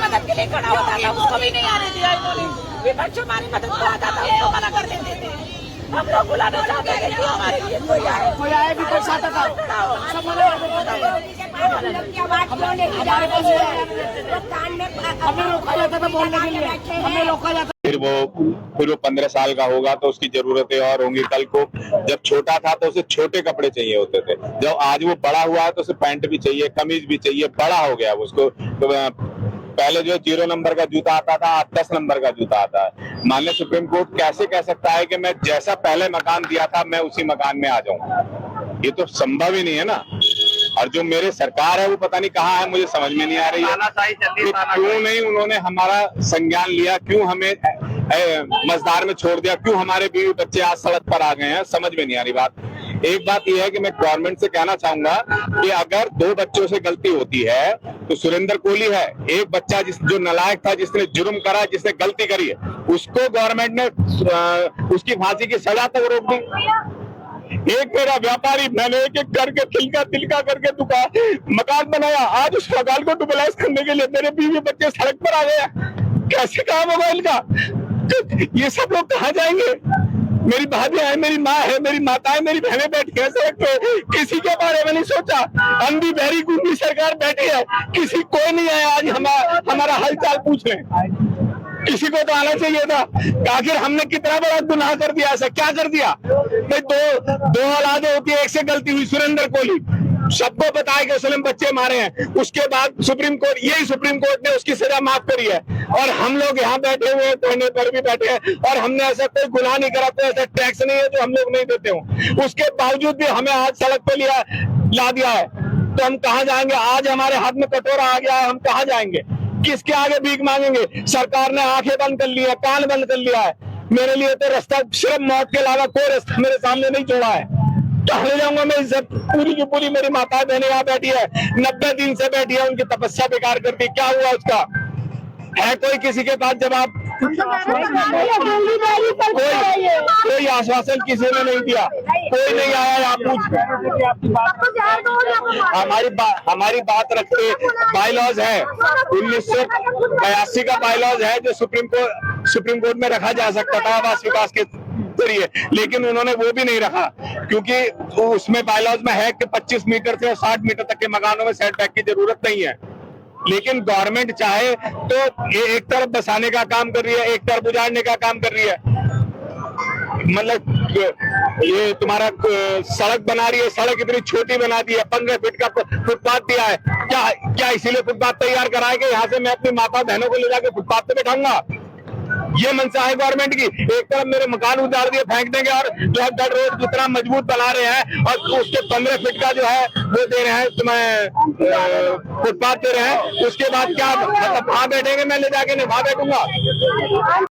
मदद के लिए खड़ा होता था, उसको भी नहीं आने दिया इन्होंने। विपक्ष हमारी मदद को आता था, उसको मना कर देते थे। हम लोग बुलाना चाहते थे कि हमारे लिए कोई आए विपक्ष आता था, सब मना कर देते थे। हमें रोका जाता था बोलने के लिए, हमें रोका जाता। फिर वो 15 साल का होगा तो उसकी जरूरतें और होंगी। कल को जब छोटा था तो उसे छोटे कपड़े चाहिए होते थे, जब आज वो बड़ा हुआ है तो उसे पैंट भी चाहिए, कमीज भी चाहिए, बड़ा हो गया उसको। तो पहले जो 0 नंबर का जूता आता था, आज 10 नंबर का जूता आता है। माननीय सुप्रीम कोर्ट कैसे कह सकता है कि मैं जैसा पहले मकान दिया था मैं उसी मकान में आ जाऊं? ये तो संभव ही नहीं है ना। और जो मेरे सरकार है वो पता नहीं कहाँ है, मुझे समझ में नहीं आ रही है। क्यों नहीं उन्होंने हमारा संज्ञान लिया, क्यों हमें मजदार में छोड़ दिया, क्यों हमारे बीवी बच्चे आज सड़क पर आ गए हैं, समझ में नहीं आ रही बात। एक बात यह है कि मैं गवर्नमेंट से कहना चाहूंगा कि अगर 2 बच्चों से गलती होती है तो सुरेंद्र कोहली है, एक बच्चा जो नालायक था, जिसने जुर्म करा, जिसने गलती करी है, उसको गवर्नमेंट ने उसकी फांसी की सजा तक रोक दी। एक मेरा व्यापारी, मैंने एक करके तिलका करके दुकान मकान बनाया, आज उस मकान को डुबलाइज करने के लिए मेरे बीवी बच्चे सड़क पर आ गए। कैसे काम होगा इनका? ये सब लोग कहाँ जाएंगे? मेरी भाभी है, मेरी माँ है, मेरी माताएं, मेरी बहनें बैठी है सड़क पे, किसी के बारे में नहीं सोचा। अंधी बहरी गूंगी सरकार बैठी है, किसी कोई नहीं आया आज हमारा हालचाल पूछने। किसी को तो आना चाहिए था। आखिर हमने कितना बड़ा गुनाह कर दिया, ऐसा क्या कर दिया भाई? दो औलादें होती है, एक से गलती हुई। सुरेंद्र कोहली सबको बताया कि उसने बच्चे मारे हैं, उसके बाद सुप्रीम कोर्ट ने उसकी सजा माफ करी है, और हम लोग यहाँ बैठे हुए धरने पर भी बैठे हैं, और हमने ऐसा कोई गुनाह नहीं करा, कोई ऐसा टैक्स नहीं है जो हम लोग नहीं देते हो। उसके बावजूद भी हमें आज सड़क पे ला दिया है, तो हम कहाँ जाएंगे? आज हमारे हाथ में कटोरा आ गया है, हम कहाँ जाएंगे? किसके आगे भीख मांगेंगे? सरकार ने आंखें बंद कर ली है, कान बंद कर लिया है। मेरे लिए तो रास्ता सिर्फ मौत के अलावा कोई रास्ता मेरे सामने नहीं छोड़ा है। कहाँ जाऊंगा मैं? इज्जत पूरी की पूरी मेरी माता बहनें यहाँ बैठी है, 90 दिन से बैठी है, उनकी तपस्या बेकार कर दी। क्या हुआ उसका? है कोई किसी के पास जवाब? कोई आश्वासन किसी ने नहीं दिया, कोई नहीं आया। आप पूछ, हमारी बात रखते बायलॉज है, 1982 का बायलॉज है जो सुप्रीम कोर्ट में रखा जा सकता था आवास विकास के जरिए, लेकिन उन्होंने वो भी नहीं रखा, क्योंकि उसमें बायलॉज में है कि 25 मीटर से और 60 मीटर तक के मकानों में सेटबैक की जरूरत नहीं है। लेकिन गवर्नमेंट चाहे तो एक तरफ बसाने का काम कर रही है, एक तरफ उजाड़ने का काम कर रही है। मतलब ये तुम्हारा सड़क बना रही है, सड़क इतनी छोटी बना दी है, 15 फीट का फुटपाथ दिया है। क्या इसीलिए फुटपाथ तैयार कराया कि यहाँ से मैं अपनी माता बहनों को ले जाकर फुटपाथ पे बैठाऊंगा? ये मंशा है गवर्नमेंट की। एक तरफ मेरे मकान उजाड़ दिए, फेंक देंगे, और जो है गढ़ रोड जितना मजबूत बना रहे हैं, और उसके 15 फीट का जो है वो दे रहे हैं, तुम्हें फुटपाथ दे रहे हैं। उसके बाद क्या मतलब? वहां बैठेंगे, मैं ले जाके वहां बैठूंगा?